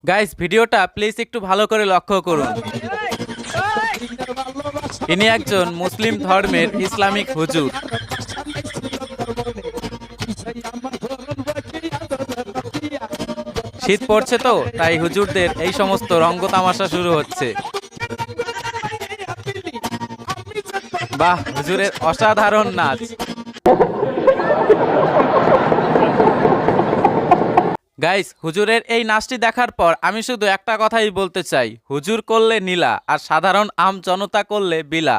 Guys ভিডিওটা please একটু ভালো করে লক্ষ্য করুন। ইনি একজন মুসলিম ধর্মের ইসলামিক হুজুর। শীত পড়ছে তো তাই হুজুরদের এই সমস্ত রঙ্গ তামাশা শুরু হচ্ছে। বাহ, হুজুরের অসাধারণ নাচ। গাইস হুজুরের এই নাচটি দেখার পর আমি শুধু একটা কথাই বলতে চাই, হুজুর করলে নীলা আর সাধারণ আম জনতা করলে বিলা।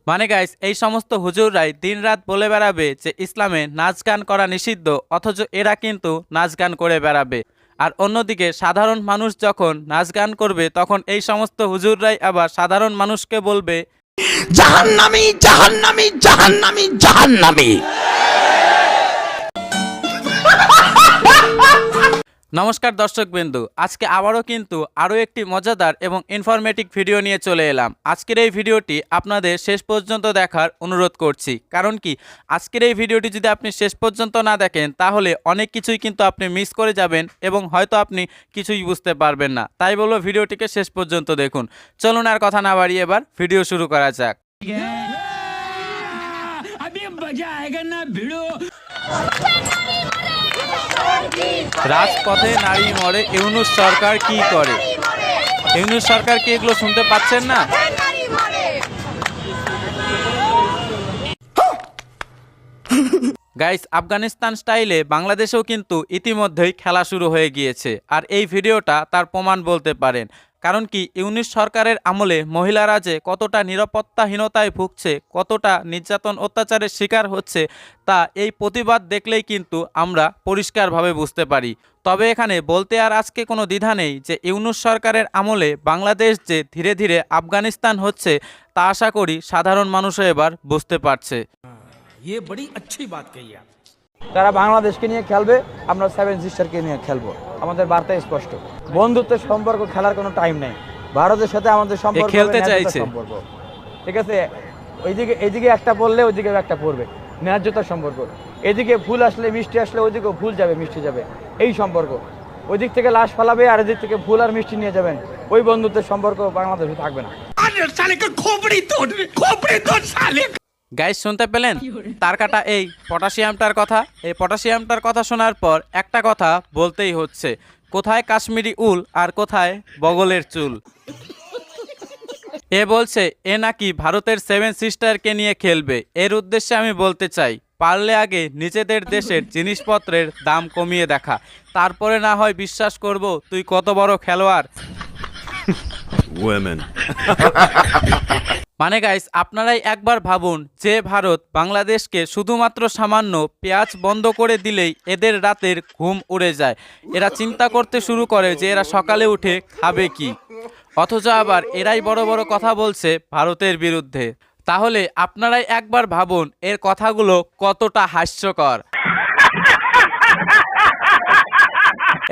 মানে গাইস এই সমস্ত হুজুররাই দিনরাত বলে বেড়াবে যে ইসলামে নাচ গান করা নিষিদ্ধ, অথচ এরা কিন্তু নাচ গান করে বেড়াবে। আর অন্যদিকে সাধারণ মানুষ যখন নাচ গান করবে তখন এই সমস্ত হুজুররাই আবার সাধারণ মানুষকে বলবে জাহান্নামী জাহান্নামী জাহান্নামী জাহান্নামী। নমস্কার দর্শকবৃন্দু, আজকে আবারও কিন্তু আরও একটি মজাদার এবং ইনফরমেটিভ ভিডিও নিয়ে চলে এলাম। আজকের এই ভিডিওটি আপনাদের শেষ পর্যন্ত দেখার অনুরোধ করছি, কারণ কি আজকের এই ভিডিওটি যদি আপনি শেষ পর্যন্ত না দেখেন তাহলে অনেক কিছুই কিন্তু আপনি মিস করে যাবেন এবং হয়তো আপনি কিছুই বুঝতে পারবেন না। তাই বলবো ভিডিওটিকে শেষ পর্যন্ত দেখুন। চলুন আর কথা না বাড়িয়ে এবার ভিডিও শুরু করা যাক। রাজপথে নারী মরে, ইউনূস সরকার কি করে? ইউনূস সরকার কি এগুলো শুনতে পাচ্ছেন না? গাইস আফগানিস্তান স্টাইলে বাংলাদেশেও কিন্তু ইতিমধ্যেই খেলা শুরু হয়ে গিয়েছে, আর এই ভিডিওটা তার প্রমাণ বলতে পারেন। কারণ কি ইউনূস সরকারের আমলে মহিলারা যে কতটা নিরাপত্তাহীনতায় ভুগছে, কতটা নির্যাতন অত্যাচারের শিকার হচ্ছে, তা এই প্রতিবাদ দেখলেই কিন্তু আমরা পরিষ্কারভাবে বুঝতে পারি। তবে এখানে বলতে আর আজকে কোনো দ্বিধা নেই যে ইউনূস সরকারের আমলে বাংলাদেশ যে ধীরে ধীরে আফগানিস্তান হচ্ছে, তা আশা করি সাধারণ মানুষও এবার বুঝতে পারছে। ये बड़ी अच्छी बात कही आप। তারা বাংলাদেশকে নিয়ে খেলবে, আমরা সেভেন সিস্টারকে নিয়ে খেলবো। আমাদের বার্তা স্পষ্ট, বন্ধুত্বের সম্পর্ক, খেলার কোনো টাইম নেই। ভারতের সাথে আমাদের সম্পর্ক খেলতে ন্যায্যতার চাইছে। সম্পর্ক, ঠিক আছে? এইদিকে একটা পড়লে ওইদিকে একটা পড়বে, ন্যায্যতার সম্পর্ক। এদিকে ফুল আসলে মিষ্টি আসলে ওইদিকেও ফুল যাবে মিষ্টি যাবে, এই সম্পর্ক। ওই দিক থেকে লাশ ফালাবে আর এদিক থেকে ফুল আর মিষ্টি নিয়ে যাবেন, ওই বন্ধুত্বের সম্পর্ক বাংলাদেশে থাকবে না। গাইস শুনতে পেলেন তার কাটা এই পটাশিয়ামটার কথা? এই পটাশিয়ামটার কথা শোনার পর একটা কথা বলতেই হচ্ছে, কোথায় কাশ্মীরি উল আর কোথায় বগলের চুল? এ বলছে এ নাকি ভারতের সেভেন সিস্টারকে নিয়ে খেলবে। এর উদ্দেশ্যে আমি বলতে চাই, পারলে আগে নিজেদের দেশের জিনিসপত্রের দাম কমিয়ে দেখা, তারপরে না হয় বিশ্বাস করব তুই কত বড় খেলোয়াড়। মানে গাইস আপনারাই একবার ভাবুন, যে ভারত বাংলাদেশকে শুধুমাত্র সামান্য পেঁয়াজ বন্ধ করে দিলেই এদের রাতের ঘুম উড়ে যায়। এরা চিন্তা করতে শুরু করে যে এরা সকালে উঠে খাবে কি, অথচ আবার এরাই বড় বড় কথা বলছে ভারতের বিরুদ্ধে। তাহলে আপনারাই একবার ভাবুন এর কথাগুলো কতটা হাস্যকর।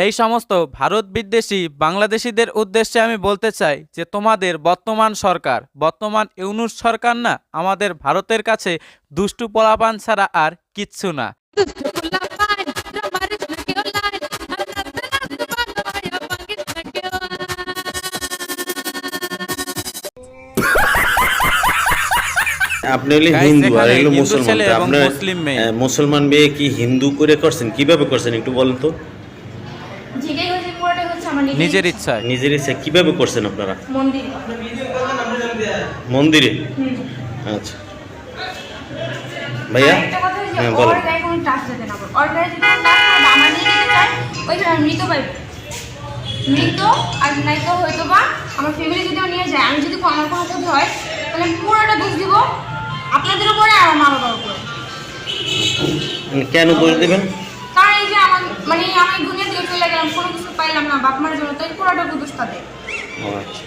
এই সমস্ত ভারত বিদ্বেষী বাংলাদেশিদের উদ্দেশ্যে আমি বলতে চাই যে তোমাদের বর্তমান সরকার, বর্তমান ইউনূস সরকার না, আমাদের ভারতের কাছে দুষ্টু পোলাপান ছাড়া আর কিচ্ছু না। আপনি হলে হিন্দু আর হলো মুসলমান, ছেলে এবং আপনার মুসলিম মেয়ে। মুসলমান মেয়ে কি হিন্দু করে করছেন? কিভাবে করছেন একটু বলেন তো। নিজের ইচ্ছায়। নিজের ইচ্ছা কিভাবে করছেন আপনারা? মন্দিরে। মন্দিরে? আচ্ছা ভাইয়া, আরেকটা কথা হচ্ছে, হ্যাঁ ওর বলেন। গায়ে কোনো টাচ যাতে না করে। ওর গায়ে যদি কোনো টাচ করে বা আমার নিয়ে যেতে চায়, ওইখানে আমি মৃত পাইব। মৃত আর নয়তো হয়তো বা আমার ফ্যামিলি যদি নিয়ে যায়, আমি যদি আমার কোনো ক্ষতি হয় তাহলে আমি পুরোটা দোষ দিব আপনাদের উপরে আর আমার মা বাবার উপরে। কেন দোষ দেবেন? কারণ এই যে আমার মানে আমি দুনিয়া থেকে চলে গেলাম, কোনো কিছু পাইলাম না বাপ মার জন্য, তাই পুরোটা দোষ তাদের। ও আচ্ছা।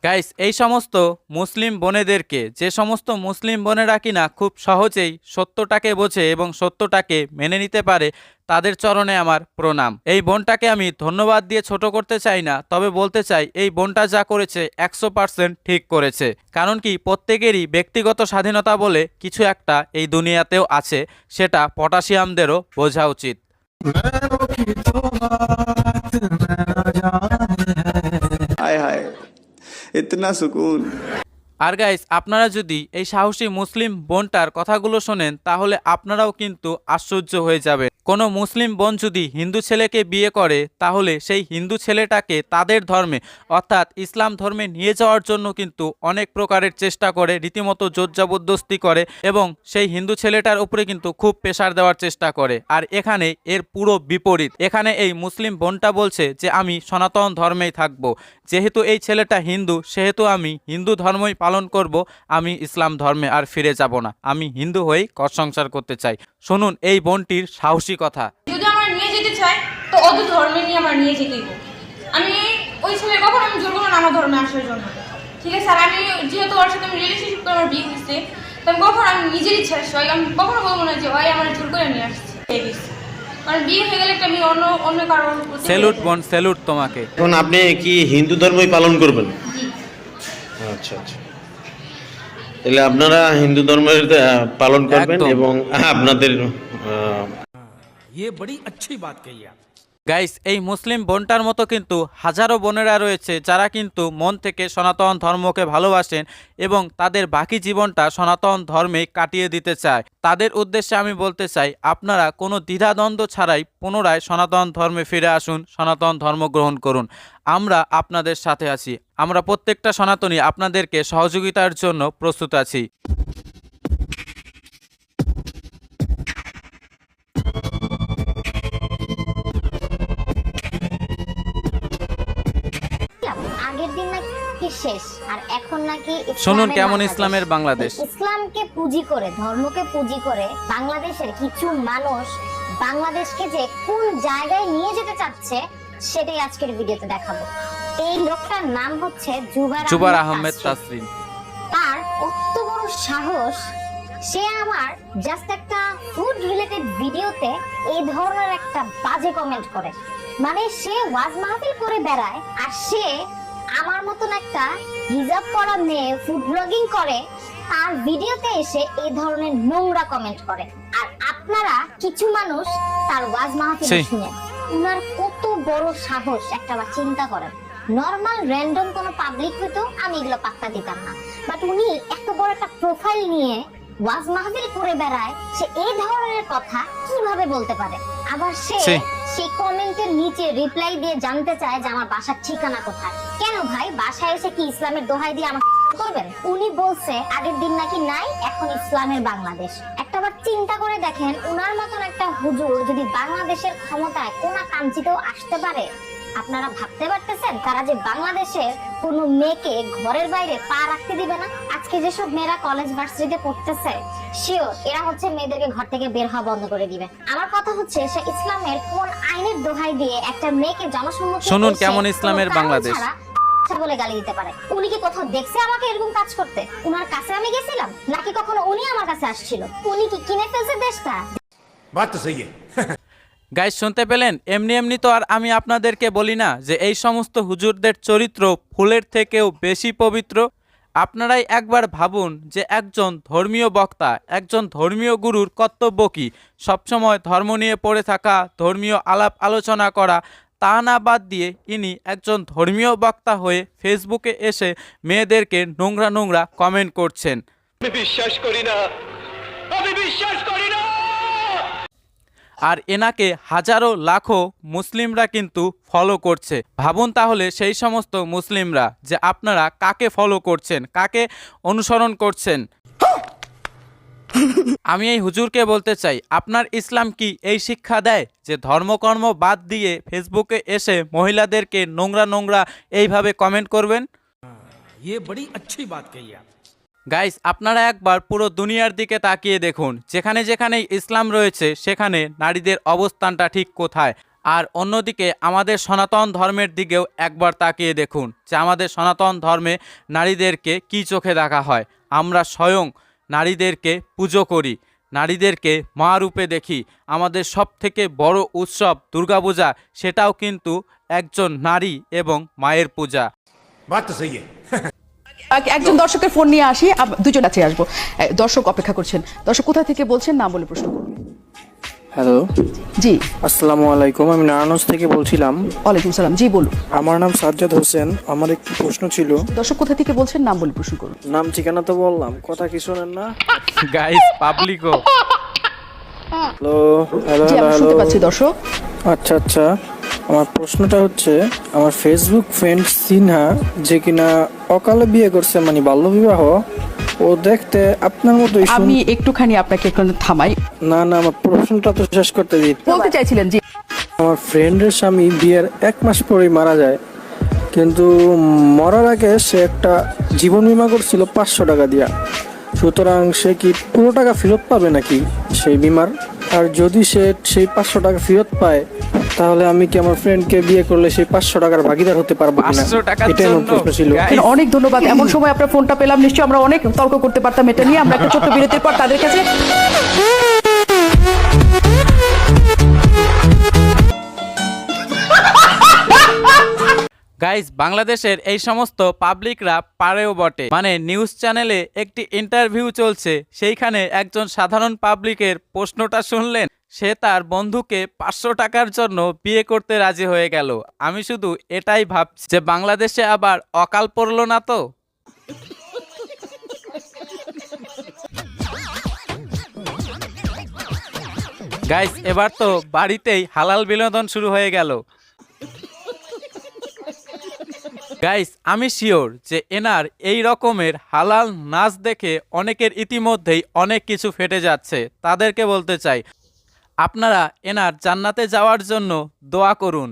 গাইস এই সমস্ত মুসলিম বোনেদেরকে, যে সমস্ত মুসলিম বোনেরা কিনা খুব সহজেই সত্যটাকে বোঝে এবং সত্যটাকে মেনে নিতে পারে, তাদের চরণে আমার প্রণাম। এই বোনটাকে আমি ধন্যবাদ দিয়ে ছোট করতে চাই না, তবে বলতে চাই এই বোনটা যা করেছে 100% ঠিক করেছে। কারণ কি প্রত্যেকেরই ব্যক্তিগত স্বাধীনতা বলে কিছু একটা এই দুনিয়াতেও আছে, সেটা পটাশিয়ামদেরও বোঝা উচিত। हाय हाय इतना सुकून। আর গাইস, আপনারা যদি এই সাহসী মুসলিম বোনটার কথাগুলো শোনেন তাহলে আপনারাও কিন্তু আশ্চর্য হয়ে যাবে। কোনো মুসলিম বোন যদি হিন্দু ছেলেকে বিয়ে করে তাহলে সেই হিন্দু ছেলেটাকে তাদের ধর্মে অর্থাৎ ইসলাম ধর্মে নিয়ে যাওয়ার জন্য কিন্তু অনেক প্রকারের চেষ্টা করে, রীতিমতো জোর জবরদস্তি করে এবং সেই হিন্দু ছেলেটার উপরে কিন্তু খুব প্রেশার দেওয়ার চেষ্টা করে। আর এখানে এর পুরো বিপরীত। এখানে এই মুসলিম বোনটা বলছে যে আমি সনাতন ধর্মেই থাকব, যেহেতু এই ছেলেটা হিন্দু সেহেতু আমি হিন্দু ধর্মই পালন করব, আমি ইসলাম ধর্মে আর ফিরে যাব না, আমি হিন্দু হয়েই ঘর সংসার করতে চাই। শুনুন এই বোনটির সাহসী কথা। যদি আমার নিয়ে যেতে চায় তো ওদের ধর্মে নিয়ে আমার নিয়ে যেতেই হবে। আমি ওই ছেলে কখন আমি জোর করবো না আমার ধর্মে আসার জন্য, ঠিক আছে? আর আমি যেহেতু ওর সাথে আমি রিলেশনশিপ করে আমার বিয়ে হয়েছে, তো আমি কখন আমি নিজের ইচ্ছা আসছি, আমি কখনো বলবো না যে ওই আমার জোর করে নিয়ে আসছে। কারণ বিয়ে হয়ে গেলে একটা আমি অন্য কারণ। স্যালুট বোন, স্যালুট তোমাকে। এখন আপনি কি হিন্দু ধর্মই পালন করবেন? জি। আচ্ছা আচ্ছা, তাহলে আপনারা হিন্দু ধর্মের পালন করবেন একদম। এবং আপনাদের ये बड़ी अच्छी बात कही आप। গাইস, এই মুসলিম বোনটার মতো কিন্তু হাজারো বোনেরা রয়েছে যারা কিন্তু মন থেকে সনাতন ধর্মকে ভালোবাসেন এবং তাদের বাকি জীবনটা সনাতন ধর্মে কাটিয়ে দিতে চায়। তাদের উদ্দেশ্যে আমি বলতে চাই, আপনারা কোনো দ্বিধাদ্বন্দ্ব ছাড়াই পুনরায় সনাতন ধর্মে ফিরে আসুন, সনাতন ধর্ম গ্রহণ করুন। আমরা আপনাদের সাথে আছি, আমরা প্রত্যেকটা সনাতনী আপনাদেরকে সহযোগিতার জন্য প্রস্তুত আছি। আগের দিন নাকি শেষ আর এখন নাকি শুনুন কেমন ইসলামের বাংলাদেশ। ইসলামকে পুঁজি করে, ধর্মকে পুঁজি করে বাংলাদেশের কিছু মানুষ বাংলাদেশকে যে কোন জায়গায় নিয়ে যেতে চাচ্ছে সেটাই আজকের ভিডিওতে দেখাবো। এই লোকটার নাম হচ্ছে জুবার আহমেদ তাসরিন। তার কত বড় সাহস, সে আমার জাস্ট একটা ফুড রিলেটেড ভিডিওতে এই ধরনের একটা বাজে কমেন্ট করে। মানে সে ওয়াজ মাহফিল করে বেড়ায় আর সে আমার মতন একটা হিজাব পরা মেয়ে ফুড ব্লগিং করে, তার ভিডিওতে এসে এই ধরনের নোংরা কমেন্ট করে। আর আপনারা কিছু মানুষ তার ওয়াজ মাহফিল শুনে, উনার কত বড় সাহস একটাবার চিন্তা করেন। নরমাল র্যান্ডম কোনো পাবলিক হইতো আমি এগুলো পাত্তা দিতাম না, বাট উনি এত বড় একটা প্রোফাইল নিয়ে ওয়াজ মাহফিল করে বেড়ায়, সে এই ধরনের কথা কিভাবে বলতে পারে? আবার সে সেই কমেন্টের নিচে রিপ্লাই দিয়ে জানতে চায় যে আমার বাসার ঠিকানা কোথায়। কেন ভাই, বাসায় এসে কি ইসলামের দোহাই দিয়ে আমার করবেন? উনি বলছে আগের দিন নাকি নাই, এখন ইসলামের বাংলাদেশ। একটাবার চিন্তা করে দেখেন, উনার মতন একটা হুজুর যদি বাংলাদেশের ক্ষমতায় কোন কাঞ্চিতেও আসতে পারে, আপনারা ভাবতে পারতেছেন তারা যে বাংলাদেশের কোন মেয়েকে ঘরের বাইরে পা রাখতে দিবে না? আজকে যেসব মেয়েরা কলেজ ভার্সিটিতে পড়তেছে শিওর এরা হচ্ছে মেয়েদেরকে ঘর থেকে বের হওয়া বন্ধ করে দিবে। আমার কথা হচ্ছে সে ইসলামের কোন আইনের দোহাই দিয়ে একটা মেয়েকে জনসম্মুখে শুনুন কেমন ইসলামের বাংলাদেশ বলে গালি দিতে পারে? উনি কি কোথাও দেখছে আমাকে এরকম কাজ করতে? উনার কাছে আমি গেছিলাম নাকি কখনো উনি আমার কাছে আসছিল? উনি কি কিনে ফেলছে দেশটা? बात तो सही है। গাইস, শুনতে পেলেন? এমনি এমনি তো আর আমি আপনাদেরকে বলি না যে এই সমস্ত হুজুরদের চরিত্র ফুলের থেকেও বেশি পবিত্র। আপনারাই একবার ভাবুন যে একজন ধর্মীয় বক্তা, একজন ধর্মীয় গুরুর কর্তব্য কি? সবসময় ধর্ম নিয়ে পড়ে থাকা, ধর্মীয় আলাপ আলোচনা করা, তা না বাদ দিয়ে ইনি একজন ধর্মীয় বক্তা হয়ে ফেসবুকে এসে মেয়েদেরকে নোংরা নোংরা কমেন্ট করছেন। আর এনাকে হাজারো লাখো মুসলিমরা কিন্তু ফলো করছে। ভাবুন তাহলে সেই সমস্ত মুসলিমরা যে আপনারা কাকে ফলো করছেন, কাকে অনুসরণ করছেন। আমি এই হুজুরকে বলতে চাই, আপনার ইসলাম কি এই শিক্ষা দেয় যে ধর্মকর্ম বাদ দিয়ে ফেসবুকে এসে মহিলাদেরকে নোংরা নোংরা এইভাবে কমেন্ট করবেন? ये बड़ी अच्छी बात कही आप। গাইস, আপনারা একবার পুরো দুনিয়ার দিকে তাকিয়ে দেখুন, যেখানে যেখানে ইসলাম রয়েছে সেখানে নারীদের অবস্থানটা ঠিক কোথায়। আর অন্যদিকে আমাদের সনাতন ধর্মের দিকেও একবার তাকিয়ে দেখুন যে আমাদের সনাতন ধর্মে নারীদেরকে কি চোখে দেখা হয়। আমরা স্বয়ং নারীদেরকে পুজো করি, নারীদেরকে মা রূপে দেখি। আমাদের সবথেকে বড় উৎসব দুর্গাপূজা, সেটাও কিন্তু একজন নারী এবং মায়ের পূজা। बात तो सही है। একজন দর্শকের ফোন নিয়ে আসি, দুজন আছে আসবো। দর্শক অপেক্ষা করছেন। দর্শক কোথা থেকে বলছেন, নাম বলে প্রশ্ন করুন। হ্যালো, জি, আসসালামু আলাইকুম। আমি নারায়ণগঞ্জ থেকে বলছিলাম। ওয়ালাইকুম সালাম। জি বলুন। আমার নাম সাজ্জাদ হোসেন। আমার একটি প্রশ্ন ছিল। দর্শক কোথা থেকে বলছেন, নাম বলে প্রশ্ন করুন। নাম ঠিকানা তো বললাম, কথা কি শোনেন না? গাইস পাবলিকও হ্যালো হ্যালো জি, আমরা হ্যালো। শুনতে পাচ্ছি দর্শক। আচ্ছা আচ্ছা, আমার প্রশ্নটা হচ্ছে, আমার ফেসবুক ফ্রেন্ড সিনহা যে কিনা অকালে বিয়ে করছে, মানে বাল্যবিবাহ, ও দেখতে আপনার মতোই আমি একটুখানি আপনাকে একটু থামাই। না না, আমার প্রশ্নটা তো শেষ করতে দিন। বলতে চাইছিলেন, জি। আমার ফ্রেন্ডের স্বামী বিয়ের 1 মাস পরেই মারা যায়, কিন্তু মরার আগে সে একটা জীবন বীমা করছিল 500 টাকা দিয়া। সুতরাং সে কি পুরো টাকা ফেরত পাবে নাকি সেই বিমার? আর যদি সে সেই 500 টাকা ফেরত পায়, তাহলে আমি কি আমার ফ্রেন্ডকে বিয়ে করলে সেই 500 টাকার ভাগিদার হতে পারবো কিনা? 500 টাকার এটাই আমার জন্য প্রশ্ন ছিল। guys, অনেক ধন্যবাদ। এমন সময় আপনার ফোনটা পেলাম, নিশ্চয়ই আমরা অনেক তর্ক করতে পারতাম এটা নিয়ে। আমরা একটা ছোট্ট বিরতির পর তাদের কাছে গাইস বাংলাদেশের এই সমস্ত পাবলিকরা পারেও বটে। মানে নিউজ চ্যানেলে একটি ইন্টারভিউ চলছে, সেইখানে একজন সাধারণ পাবলিকের প্রশ্নটা শুনলেন, সে তার বন্ধুকে 500 টাকার জন্য বিয়ে করতে রাজি হয়ে গেল। আমি শুধু এটাই ভাবছি যে বাংলাদেশে আবার অকাল পড়লো না তো। গাইস এবার তো বাড়িতেই হালাল বিনোদন শুরু হয়ে গেল। গাইস আমি শিওর যে এনার এই রকমের হালাল নাচ দেখে অনেকের ইতিমধ্যেই অনেক কিছু ফেটে যাচ্ছে। তাদেরকে বলতে চাই, আপনারা এনার জান্নাতে যাওয়ার জন্য দোয়া করুন।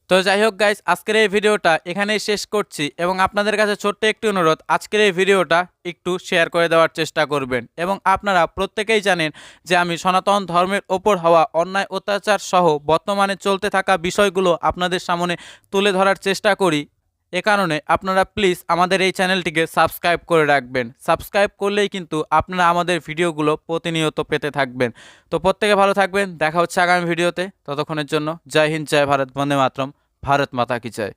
তো যাই হোক গাইস, আজকের এই ভিডিওটা এখানেই শেষ করছি এবং আপনাদের কাছে ছোট্ট একটি অনুরোধ, আজকের এই ভিডিওটা একটু শেয়ার করে দেওয়ার চেষ্টা করবেন। এবং আপনারা প্রত্যেকেই জানেন যে আমি সনাতন ধর্মের ওপর হওয়া অন্যায় অত্যাচার সহ বর্তমানে চলতে থাকা বিষয়গুলো আপনাদের সামনে তুলে ধরার চেষ্টা করি। এ কারণে আপনারা প্লিজ আমাদের এই চ্যানেলটিকে সাবস্ক্রাইব করে রাখবেন। সাবস্ক্রাইব করলেই কিন্তু আপনারা আমাদের ভিডিওগুলো প্রতিনিয়ত পেতে থাকবেন। তো প্রত্যেকে ভালো থাকবেন, দেখা হচ্ছে আগামী ভিডিওতে। ততক্ষণের জন্য জয় হিন্দ, জয় ভারত, বন্দে মাতরম, ভারত মাতা কি জয়।